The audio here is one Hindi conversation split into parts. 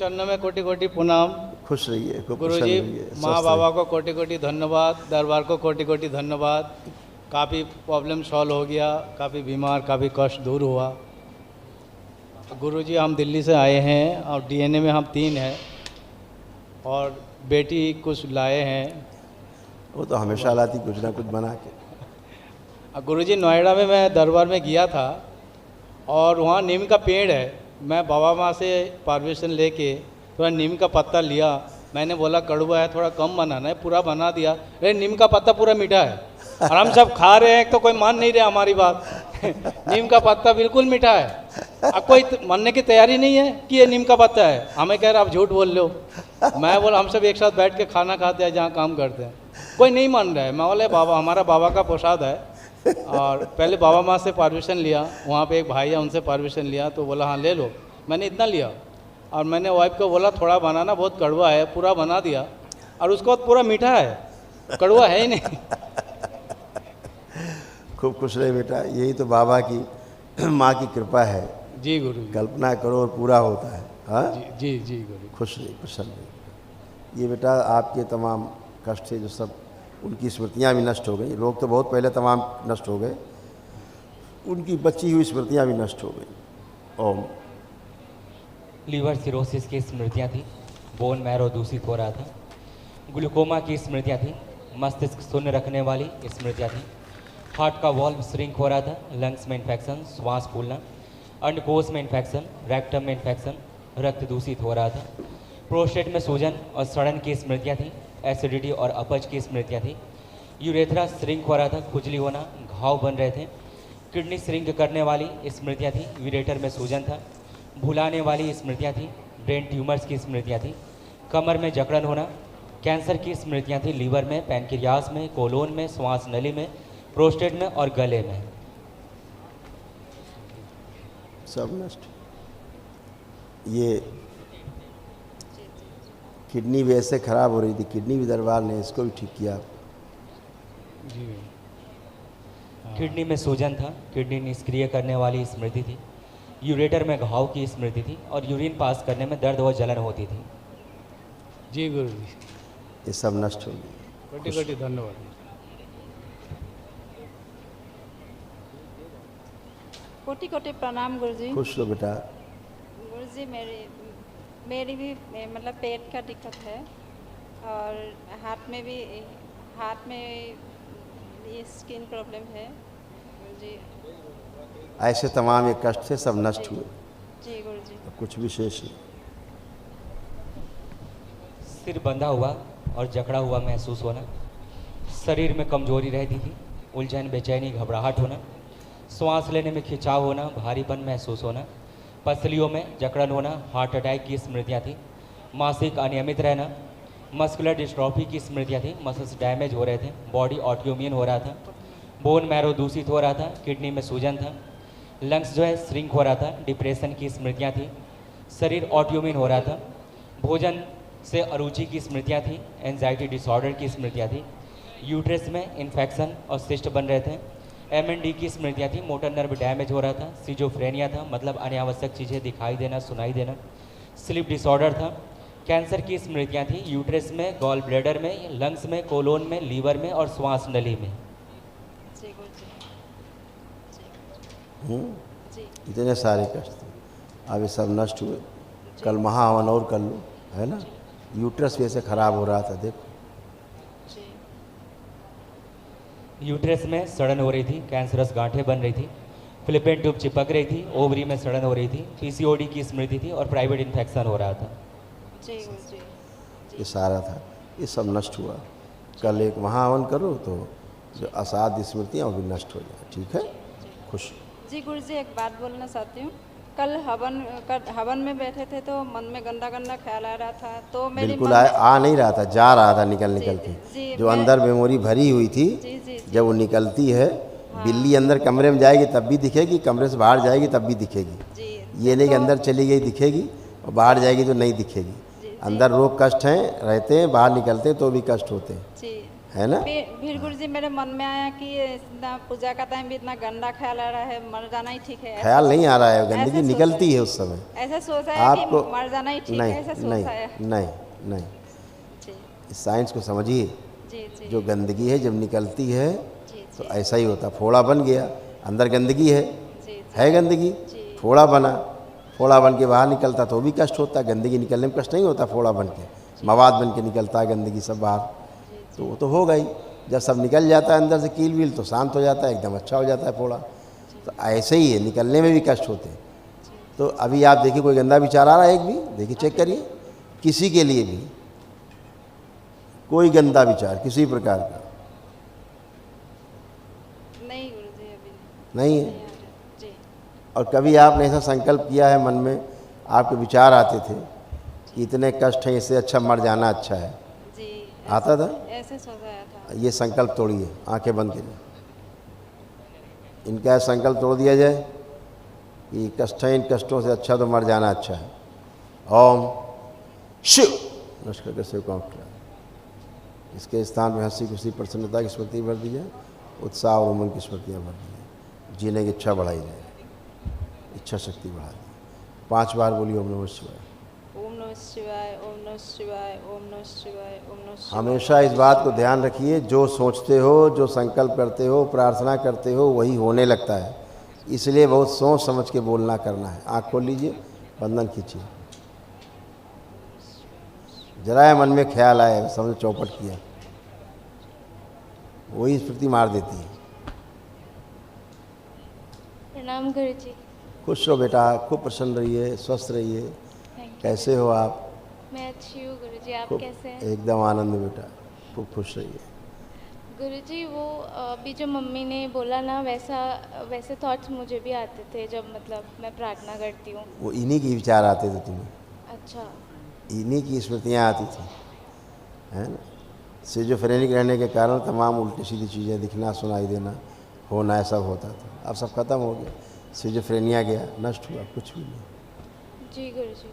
चरणों में कोटि कोटि प्रणाम। खुश रहिए, खूब गुरु प्रसन्न जी, रहिए, माँ स्वस्थ बाबा को कोटि कोटि धन्यवाद, दरबार को कोटि कोटि धन्यवाद। काफ़ी प्रॉब्लम सॉल्व हो गया, काफ़ी बीमार, काफ़ी कष्ट दूर हुआ। गुरु जी, हम दिल्ली से आए हैं और डीएनए में हम 3 हैं और बेटी कुछ लाए हैं। रहिए। वो तो हमेशा लाती कुछ ना कुछ बना के। गुरु जी, नोएडा में मैं दरबार में गया था और वहाँ नीम का पेड़ है। मैं बाबा माँ से परमिशन लेके थोड़ा नीम का पत्ता लिया। मैंने बोला कड़वा है, थोड़ा कम बनाना है, पूरा बना दिया। अरे नीम का पत्ता पूरा मीठा है और हम सब खा रहे हैं तो कोई मान नहीं रहा हमारी बात। नीम का पत्ता बिल्कुल मीठा है। अब कोई मानने की तैयारी नहीं है कि ये नीम का पत्ता है। हमें कह रहा आप झूठ बोल लो। मैं बोला हम सब एक साथ बैठ के खाना खाते हैं जहाँ काम करते हैं, कोई नहीं मान रहा है। मैं बोले बाबा, हमारा बाबा का प्रसाद है। और पहले बाबा माँ से परमिशन लिया, वहाँ पे एक भाई है उनसे परमिशन लिया तो बोला हाँ ले लो। मैंने इतना लिया और मैंने वाइफ को बोला थोड़ा बनाना, बहुत कड़वा है, पूरा बना दिया और उसके बाद पूरा मीठा है, कड़वा है ही नहीं। खूब खुश रहे बेटा, यही तो बाबा की माँ की कृपा है। जी गुरु जी। कल्पना करो और पूरा होता है। हाँ जी जी जी गुरु। खुश रहिए, प्रसन्न रहिए। ये बेटा आपके तमाम कष्ट थे जो सब, उनकी स्मृतियाँ भी नष्ट हो गई। रोग तो बहुत पहले तमाम नष्ट हो गए, उनकी बची हुई स्मृतियाँ भी नष्ट हो गई। ओम। लीवर सिरोसिस की स्मृतियाँ थी, बोन मैरो दूषित हो रहा था, ग्लूकोमा की स्मृतियाँ थी, मस्तिष्क शून्य रखने वाली स्मृतियाँ थी, हार्ट का वॉल्व श्रिंक हो रहा था, लंग्स में इन्फेक्शन, श्वास फूलना, अंडकोश में इन्फेक्शन, रेक्टम में इन्फेक्शन, रक्त दूषित हो रहा था, प्रोस्टेट में सूजन और सड़न की स्मृतियाँ थी, एसिडिटी और अपच की स्मृतियाँ थी, यूरेथ्रा श्रिंक हो रहा था, खुजली होना, घाव बन रहे थे, किडनी श्रिंक करने वाली स्मृतियाँ थी, यूरेटर में सूजन था, भुलाने वाली स्मृतियाँ थी, ब्रेन ट्यूमर्स की स्मृतियाँ थी, कमर में जकड़न होना, कैंसर की स्मृतियाँ थी, लीवर में, पैनक्रियास में, कोलोन में, श्वास नली में, प्रोस्टेट में और गले में। सब नष्ट। ये किडनी भी ऐसे खराब हो रही थी, किडनी भी दरबार ने इसको भी ठीक किया। जी किडनी में सूजन था, किडनी निष्क्रिय करने वाली स्मृति थी, यूरेटर में घाव की स्मृति थी और यूरिन पास करने में दर्द व जलन होती थी। जी गुरु जी, ये सब नष्ट हो गई। कोटि कोटि धन्यवाद। कोटि कोटि प्रणाम गुरुजी। खुश रहो बेटा। गुरुजी, मेरी भी मतलब पेट का दिक्कत है और हाथ में ये स्किन प्रॉब्लम है गुरुजी। ऐसे तमाम ये कष्ट थे, सब नष्ट हुए। जी गुरुजी। कुछ विशेष नहीं। सिर बंधा हुआ और जकड़ा हुआ महसूस होना, शरीर में कमजोरी रहती थी, उलझन, बेचैनी, घबराहट होना, श्वास लेने में खिंचाव होना, भारीपन महसूस होना, पसलियों में जकड़न होना, हार्ट अटैक की स्मृतियाँ थी, मासिक अनियमित रहना, मस्कुलर डिस्ट्रॉफी की स्मृतियाँ थी, मसल्स डैमेज हो रहे थे, बॉडी ऑटोइम्यून हो रहा था, बोन मैरो दूषित हो रहा था, किडनी में सूजन था, लंग्स जो है श्रिंक हो रहा था, डिप्रेशन की स्मृतियाँ थी, शरीर ऑटोइम्यून हो रहा था, भोजन से अरुचि की स्मृतियाँ थी, एंजाइटी डिसऑर्डर की स्मृतियाँ थी, यूट्रस में इन्फेक्शन और सिस्ट बन रहे थे, MND की स्मृतियाँ थी, मोटर नर्व डैमेज हो रहा था, सिजोफ्रेनिया था, मतलब अनावश्यक चीज़ें दिखाई देना, सुनाई देना, स्लीप डिसऑर्डर था, कैंसर की स्मृतियाँ थी, यूट्रस में, गॉल ब्लैडर में, लंग्स में, कोलोन में, लीवर में और श्वास नली में। जी गुरुजी। जी इतने सारे कष्ट थे, अब ये सब नष्ट हुए। कल महाहवन और कर लो, है ना। यूट्रस वैसे खराब हो रहा था, देखो। जी यूट्रस में सड़न हो रही थी, कैंसरस गांठें बन रही थी, फिलिपिन ट्यूब चिपक रही थी, ओवरी में सड़न हो रही थी, PCOD की स्मृति थी और प्राइवेट इन्फेक्शन हो रहा था। जी गुरुजी। ये सारा था, ये सब नष्ट हुआ। कल एक महाहवन करो तो जो असाध्य स्मृतियाँ वो भी नष्ट हो जाए। ठीक है, खुश। जी गुरुजी, एक बात बोलना चाहती हूँ। कल हवन में बैठे थे तो मन में गंदा गंदा ख्याल आ रहा था, तो मेरी बिल्कुल मन में- आ नहीं रहा था, जा रहा था निकल जी, के। जी, जो मैं- अंदर मेमोरी भरी हुई थी, जी जी जब वो निकलती है, बिल्ली अंदर कमरे में जाएगी तब भी दिखेगी, कमरे से बाहर जाएगी तब भी दिखेगी। जी ये नहीं कि तो- अंदर चली गई दिखेगी और बाहर जाएगी तो नहीं दिखेगी। जी, अंदर रोग कष्ट हैं, रहते हैं, बाहर निकलते हैं तो भी कष्ट होते हैं, जी है ना। फिर गुरुजी मेरे मन में आया कि ये इतना पूजा का टाइम भी इतना गंदा ख्याल आ रहा है, मर जाना ही ठीक है। ख्याल नहीं आ रहा है, गंदगी ऐसे निकलती है उस समय। ऐसा सोचा है कि आपको मर जाना ही ठीक नहीं है, ऐसा नहीं सोचा है। नहीं नहीं, जी इस साइंस को समझिए। जी जी जो गंदगी है जब निकलती है जी तो ऐसा ही होता, फोड़ा बन गया, अंदर गंदगी जी है गंदगी, जी। फोड़ा बना, फोड़ा बन के बाहर निकलता तो भी कष्ट होता, गंदगी निकलने में कष्ट नहीं होता, फोड़ा बन के मवाद बन के निकलता है गंदगी सब बाहर, तो वो तो होगा ही। जब सब निकल जाता है अंदर से कील वील तो शांत हो जाता है, एकदम अच्छा हो जाता है फोड़ा। तो ऐसे ही है, निकलने में भी कष्ट होते हैं। तो अभी आप देखिए कोई गंदा विचार आ रहा है एक भी, देखिए चेक करिए, किसी के लिए भी कोई गंदा विचार किसी प्रकार का नहीं गुरुजी, अभी नहीं नहीं है। आ रहा। जी और कभी आपने ऐसा संकल्प किया है मन में, आपके विचार आते थे कि इतने कष्ट हैं, इससे अच्छा मर जाना अच्छा है, जी आता था? ऐसे सोचाया था। ये संकल्प तोड़िए, आंखें बंद करिए, इनका संकल्प तोड़ दिया जाए कि कष्ट है, इन कष्टों से अच्छा तो मर जाना अच्छा है। ओम शिव नमस्कार कर शिव का उठा, इसके स्थान में हंसी खुशी प्रसन्नता की स्मृति भर दी जाए, उत्साह और उमंग की स्मृतियाँ भर दी जाए, जीने की इच्छा बढ़ाई जाए, इच्छा शक्ति बढ़ा दी। 5 बार बोलिए ओम नमः शिवाय। ओम नमः शिवाय, ओम नमः शिवाय, ओम नमः शिवाय, ओम नमः शिवाय। हमेशा इस बात को ध्यान रखिए, जो सोचते हो, जो संकल्प करते हो, प्रार्थना करते हो, वही होने लगता है। इसलिए बहुत सोच समझ के बोलना करना है। आँख खोल लीजिए, बंधन खींचिए, जरा मन में ख्याल आए, समझ चौपट किया, वही स्मृति मार देती है। प्रणाम गुरुजी। खुश रहो बेटा, खूब प्रसन्न रहिए, स्वस्थ रहिए। Thank you. कैसे हो आप? मैं अच्छी हूँ गुरुजी, आप खूब कैसे हैं? एकदम आनंद में बेटा, खूब खुश रहिए। गुरुजी वो अभी जो मम्मी ने बोला ना, वैसे थॉट्स मुझे भी आते थे जब मतलब मैं प्रार्थना करती हूँ। वो इन्हीं के विचार आते थे तुम्हें, अच्छा इन्हीं की स्मृतियाँ आती थी, है ना। सिजोफ्रेनिक रहने के कारण तमाम उल्टी सीधी चीज़ें दिखना, सुनाई देना, होना, सब होता था। अब सब खत्म हो गया, सिजोफ्रेनिया गया, नष्ट हुआ, कुछ भी नहीं। जी गुरुजी।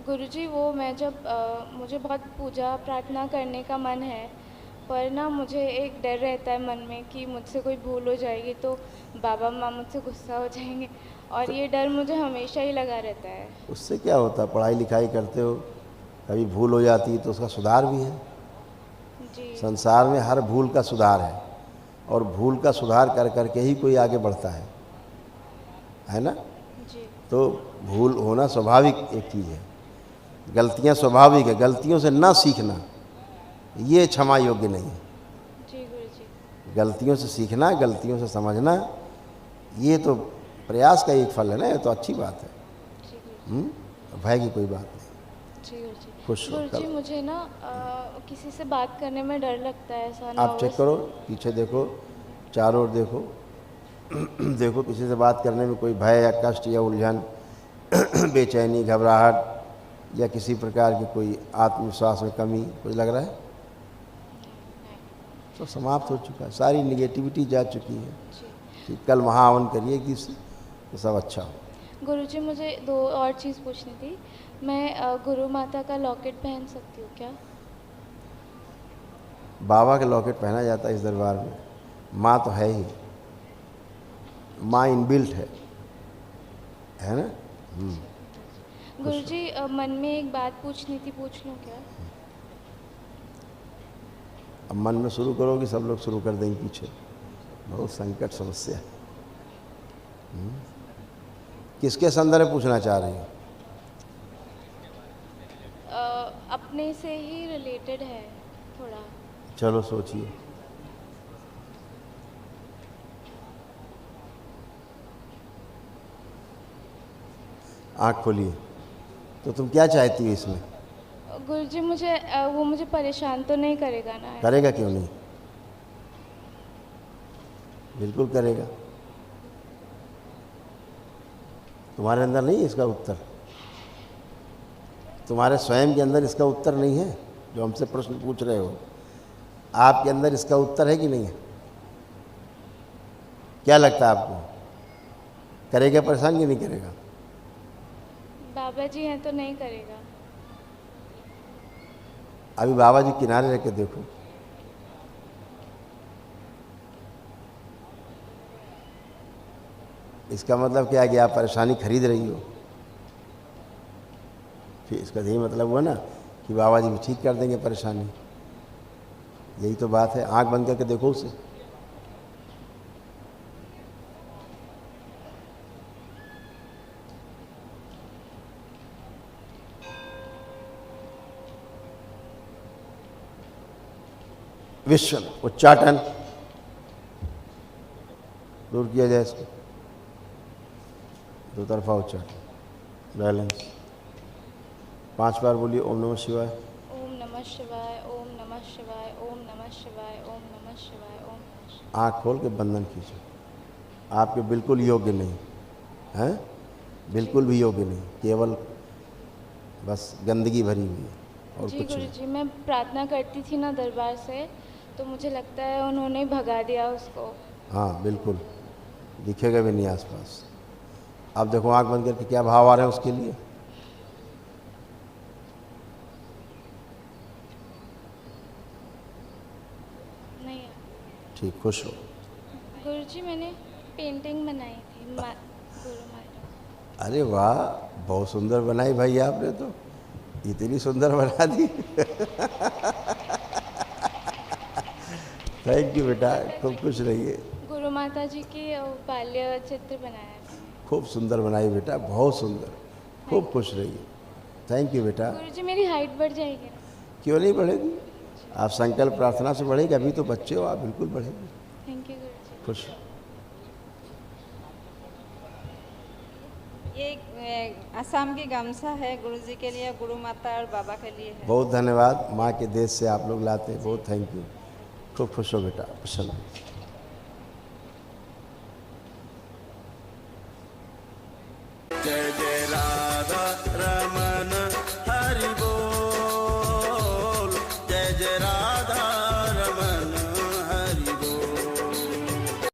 गुरुजी वो मैं जब मुझे बहुत पूजा प्रार्थना करने का मन है, पर ना मुझे एक डर रहता है मन में कि मुझसे कोई भूल हो जाएगी तो बाबा माँ मुझसे गुस्सा हो जाएंगे, और ये डर मुझे हमेशा ही लगा रहता है। उससे क्या होता, पढ़ाई लिखाई करते हो, कभी भूल हो जाती है तो उसका सुधार भी है। जी संसार में हर भूल का सुधार है, और भूल का सुधार कर करके ही कोई आगे बढ़ता है ना। जी तो भूल होना स्वाभाविक एक चीज़ है, गलतियां स्वाभाविक है, गलतियों से ना सीखना ये क्षमा योग्य नहीं है। जी गुरुजी। गलतियों से सीखना, गलतियों से समझना, ये तो प्रयास का एक फल है ना, ये तो अच्छी बात है। जी गुरुजी। भय की कोई बात नहीं। जी गुरुजी। खुश रहो। गुरुजी मुझे ना किसी से बात करने में डर लगता है, ऐसा आप चेक करो, पीछे देखो, चारों ओर देखो देखो किसी से बात करने में कोई भय या कष्ट या उलझन बेचैनी, घबराहट या किसी प्रकार की कोई आत्मविश्वास में कमी कुछ लग रहा है? तो समाप्त हो चुका है, सारी निगेटिविटी जा चुकी है। ठीक, कल महाहवन करिए कि तो सब अच्छा हो। गुरुजी मुझे 2 और चीज़ पूछनी थी। मैं गुरु माता का लॉकेट पहन सकती हूँ क्या? बाबा का लॉकेट पहना जाता है इस दरबार में, माँ तो है ही, माँ इनबिल्ट है ना। गुरुजी मन में एक बात पूछनी थी, पूछ लूँ क्या? अब मन में शुरू करोगे, सब लोग शुरू कर देंगे पीछे, बहुत संकट समस्या। किसके संदर्भ में पूछना चाह रही हो? अपने से ही रिलेटेड है थोड़ा। चलो सोचिए। आँख खोलिए। तो तुम क्या चाहती हो इसमें? गुरुजी मुझे वो मुझे परेशान तो नहीं करेगा ना? करेगा क्यों नहीं, बिल्कुल करेगा। तुम्हारे अंदर नहीं है इसका उत्तर, तुम्हारे स्वयं के अंदर इसका उत्तर नहीं है। जो हमसे प्रश्न पूछ रहे हो, आपके अंदर इसका उत्तर है कि नहीं है? क्या लगता है आपको, करेगा परेशान कि नहीं करेगा? बाबा जी हैं तो नहीं करेगा। अभी बाबा जी किनारे रख के देखो, इसका मतलब क्या है कि आप परेशानी खरीद रही हो। फिर इसका यही मतलब हुआ ना कि बाबा जी भी ठीक कर देंगे परेशानी। यही तो बात है। आंख बंद करके देखो उसे। विश्व उच्चाटन दूर किया जाए इसको। दो तरफा उच्चाटन बैलेंस। 5 बार बोलिए ओम नमः शिवाय। ओम नमः शिवाय, ओम नमः शिवाय, ओम नमः शिवाय, ओम नमः शिवाय, ओम नमः शिवाय। आँख खोल के बंधन खींचो। आपके बिल्कुल योग्य नहीं हैं, बिल्कुल भी योग्य नहीं, केवल बस गंदगी भरी हुई है और जी कुछ गुरु नहीं। जी, मैं प्रार्थना करती थी ना दरबार से, तो मुझे लगता है उन्होंने भगा दिया उसको। हाँ बिल्कुल, दिखेगा भी नहीं आसपास। आप देखो आँख बंद करके क्या भाव आ रहे हैं उसके लिए। नहीं ठीक, खुश हो। गुरु जी, मैंने पेंटिंग बनाई थी गुरु माता। अरे वाह, बहुत सुंदर बनाई भाई आपने तो, इतनी सुंदर बना दी। थैंक यू बेटा, खूब खुश रहिए। गुरु माता जी की बाल्य चित्र बनाया था। खूब सुंदर बनाई बेटा, बहुत सुंदर, खूब खुश रहिए। थैंक यू बेटा। गुरु जी, मेरी हाइट बढ़ जाएगी ना? क्यों नहीं बढ़ेगी, आप संकल्प प्रार्थना से बढ़ेगी। अभी तो बच्चे हो आप, बिल्कुल बढ़ेगी। थैंक यू गुरु जी। खुश। ये असम की गमछा है गुरुजी के लिए, गुरु माता और बाबा के लिए है। बहुत धन्यवाद, माँ के देश से आप लोग लाते हैं, बहुत थैंक यू। खूब खुश हो बेटा, प्रसन्न। जय जय राधा रमन हरि बोल, जय जय राधा